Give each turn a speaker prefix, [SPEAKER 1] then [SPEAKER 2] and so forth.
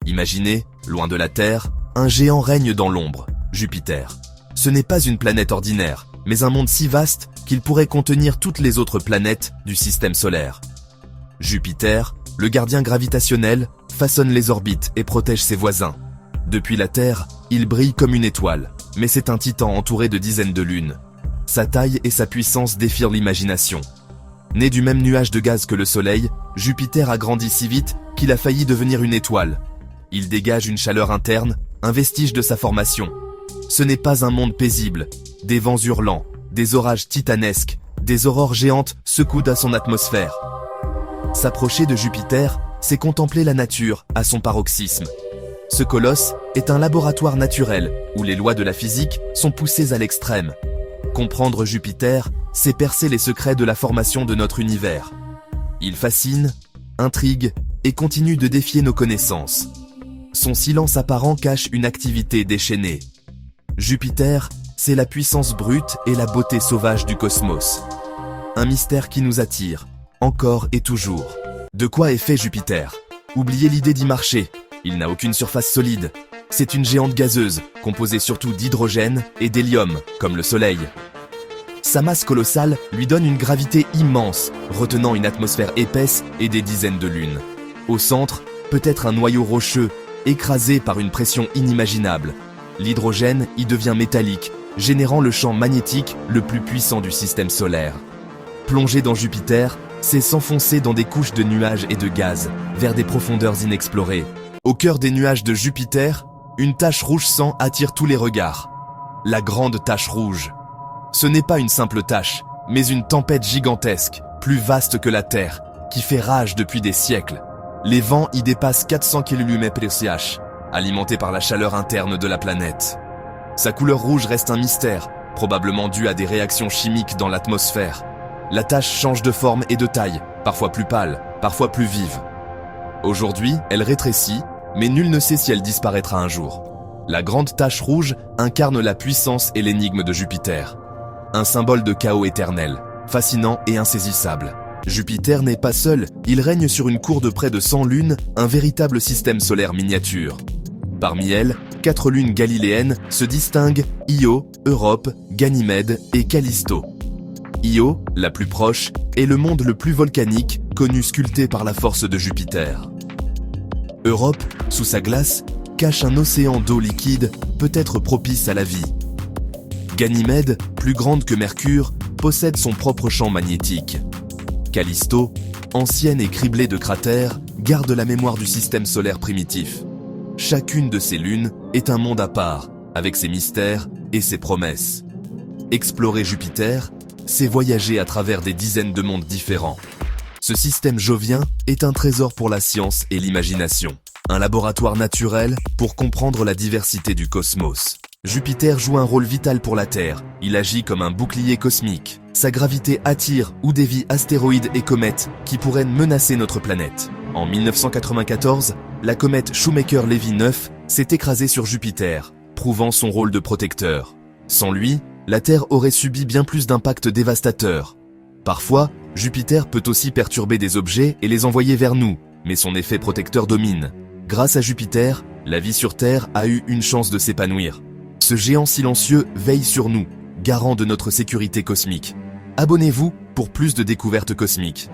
[SPEAKER 1] Imaginez, loin de la Terre, un géant règne dans l'ombre, Jupiter. Ce n'est pas une planète ordinaire, mais un monde si vaste qu'il pourrait contenir toutes les autres planètes du système solaire. Jupiter, le gardien gravitationnel, façonne les orbites et protège ses voisins. Depuis la Terre, il brille comme une étoile, mais c'est un titan entouré de dizaines de lunes. Sa taille et sa puissance défient l'imagination. Né du même nuage de gaz que le Soleil, Jupiter a grandi si vite qu'il a failli devenir une étoile. Il dégage une chaleur interne, un vestige de sa formation. Ce n'est pas un monde paisible. Des vents hurlants, des orages titanesques, des aurores géantes secouent à son atmosphère. S'approcher de Jupiter, c'est contempler la nature à son paroxysme. Ce colosse est un laboratoire naturel où les lois de la physique sont poussées à l'extrême. Comprendre Jupiter, c'est percer les secrets de la formation de notre univers. Il fascine, intrigue et continue de défier nos connaissances. Son silence apparent cache une activité déchaînée. Jupiter, c'est la puissance brute et la beauté sauvage du cosmos. Un mystère qui nous attire, encore et toujours. De quoi est fait Jupiter? Oubliez l'idée d'y marcher, il n'a aucune surface solide. C'est une géante gazeuse, composée surtout d'hydrogène et d'hélium, comme le Soleil. Sa masse colossale lui donne une gravité immense, retenant une atmosphère épaisse et des dizaines de lunes. Au centre, peut-être un noyau rocheux, écrasé par une pression inimaginable. L'hydrogène y devient métallique, générant le champ magnétique le plus puissant du système solaire. Plonger dans Jupiter, c'est s'enfoncer dans des couches de nuages et de gaz, vers des profondeurs inexplorées. Au cœur des nuages de Jupiter, une tache rouge sang attire tous les regards. La grande tache rouge. Ce n'est pas une simple tache, mais une tempête gigantesque, plus vaste que la Terre, qui fait rage depuis des siècles. Les vents y dépassent 400 km/h, alimentés par la chaleur interne de la planète. Sa couleur rouge reste un mystère, probablement dû à des réactions chimiques dans l'atmosphère. La tache change de forme et de taille, parfois plus pâle, parfois plus vive. Aujourd'hui, elle rétrécit, mais nul ne sait si elle disparaîtra un jour. La grande tache rouge incarne la puissance et l'énigme de Jupiter. Un symbole de chaos éternel, fascinant et insaisissable. Jupiter n'est pas seul, il règne sur une cour de près de 100 lunes, un véritable système solaire miniature. Parmi elles, 4 lunes galiléennes se distinguent Io, Europe, Ganymède et Callisto. Io, la plus proche, est le monde le plus volcanique, connu sculpté par la force de Jupiter. Europe, sous sa glace, cache un océan d'eau liquide, peut-être propice à la vie. Ganymède, plus grande que Mercure, possède son propre champ magnétique. Callisto, ancienne et criblée de cratères, garde la mémoire du système solaire primitif. Chacune de ces lunes est un monde à part, avec ses mystères et ses promesses. Explorer Jupiter, c'est voyager à travers des dizaines de mondes différents. Ce système jovien est un trésor pour la science et l'imagination. Un laboratoire naturel pour comprendre la diversité du cosmos. Jupiter joue un rôle vital pour la Terre. Il agit comme un bouclier cosmique. Sa gravité attire ou dévie astéroïdes et comètes qui pourraient menacer notre planète. En 1994, la comète Shoemaker-Levy 9 s'est écrasée sur Jupiter, prouvant son rôle de protecteur. Sans lui, la Terre aurait subi bien plus d'impacts dévastateurs. Parfois, Jupiter peut aussi perturber des objets et les envoyer vers nous, mais son effet protecteur domine. Grâce à Jupiter, la vie sur Terre a eu une chance de s'épanouir. Ce géant silencieux veille sur nous, garant de notre sécurité cosmique. Abonnez-vous pour plus de découvertes cosmiques.